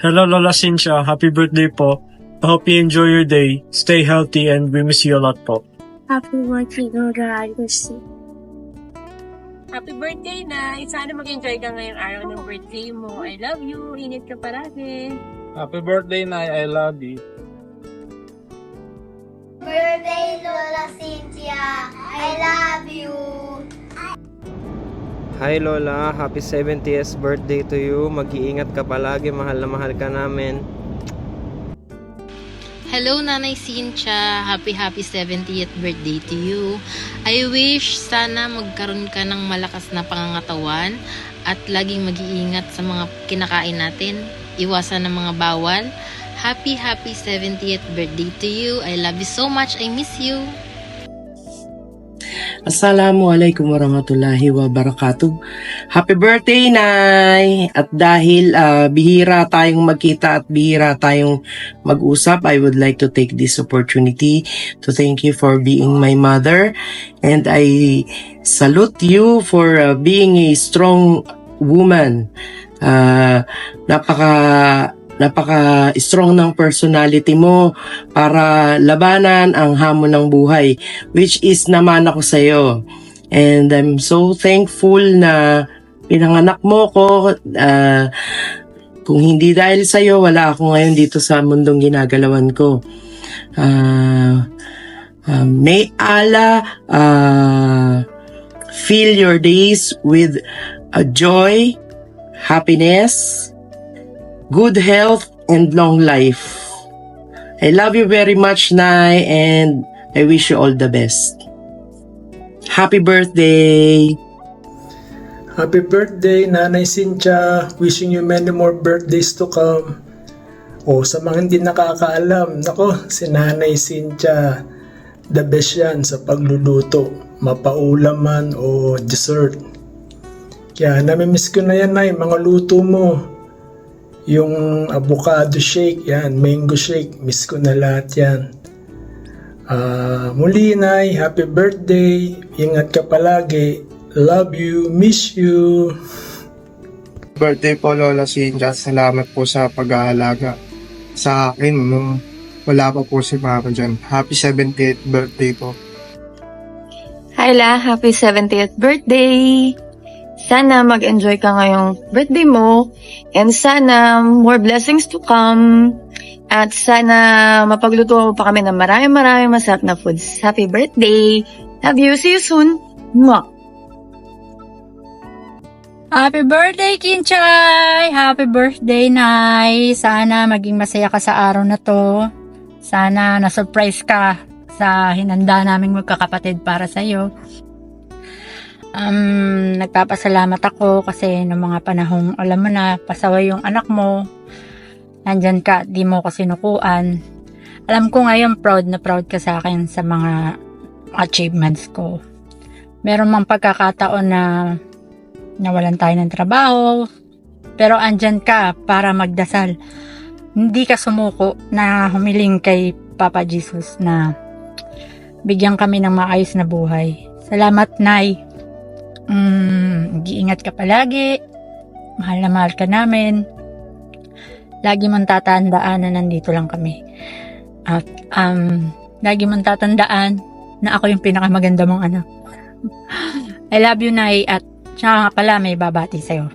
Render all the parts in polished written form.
Hello Lola Cynthia, happy birthday po. I hope you enjoy your day. Stay healthy and we miss you a lot po. Happy birthday, Lola Alice. Happy birthday, Nay! Sana mag-enjoy ka ngayong araw ng birthday mo. I love you. Ingat ka parati. Happy birthday, Nay. I love you. Birthday, Lola Cynthia. I love you. Hi Lola, happy 70th birthday to you. Mag-iingat ka palagi, mahal na mahal ka namin. Hello Nanay Cynthia, happy 70th birthday to you. I wish sana magkaroon ka ng malakas na pangangatawan at laging mag-iingat sa mga kinakain natin. Iwasan ng mga bawal. Happy 70th birthday to you. I love you so much. I miss you. Assalamualaikum warahmatullahi wabarakatuh. Happy birthday, Nay! At dahil bihira tayong magkita at bihira tayong mag-usap, I would like to take this opportunity to thank you for being my mother. And I salute you for being a strong woman. Napaka-strong ng personality mo para labanan ang hamon ng buhay, which is naman ako sa'yo. And I'm so thankful na pinanganak mo ko. Kung hindi dahil sa'yo, wala ako ngayon dito sa mundong ginagalawan ko. May Allah fill your days with joy, happiness, good health, and long life. I love you very much, Nay, and I wish you all the best. Happy birthday! Happy birthday, Nanay Cynthia. Wishing you many more birthdays to come. Sa mga hindi nakakaalam, si Nanay Cynthia, the best yan sa pagluluto. Mapaulam man o dessert. Kaya namimiss ko na yan, Nay, mga luto mo. Yung avocado shake, yan, mango shake, miss ko na lahat yan. Muli, Nay, happy birthday. Ingat ka palagi. Love you, miss you. Birthday po, Lola Cynthia. Salamat po sa pag-aalaga sa akin nung wala pa po si Mama dyan. Happy 70th birthday po. Hi La, happy 70th birthday! Sana mag-enjoy ka ngayong birthday mo and sana more blessings to come at sana mapagluto mo pa kami ng maraming masarap na foods. Happy birthday! Love you! See you soon! Mwah! Happy birthday, Kinchay! Happy birthday, Nay! Sana maging masaya ka sa araw na to. Sana na-surprise ka sa hinanda naming magkakapatid para sa'yo. Nagpapasalamat ako kasi noong mga panahong alam mo na pasaway yung anak mo, nandyan ka, di mo ko sinukuan. Alam ko ngayon proud na proud ka sa akin sa mga achievements ko. Meron mang pagkakataon na nawalan tayo ng trabaho, pero andyan ka para magdasal. Hindi ka sumuko na humiling kay Papa Jesus na bigyan kami ng maayos na buhay. Salamat, Nay. Mag-iingat ka palagi. Mahal na mahal ka namin. Lagi mong tatandaan na nandito lang kami. At lagi mong tatandaan na ako yung pinakamaganda mong anak. I love you, Nay. At tsaka pala may babati sa'yo.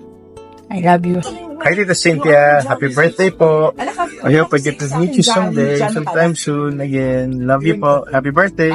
I love you. Hi, Tita Cynthia. Happy birthday po. I hope I get to meet you someday, sometime soon again. Love you po. Happy birthday.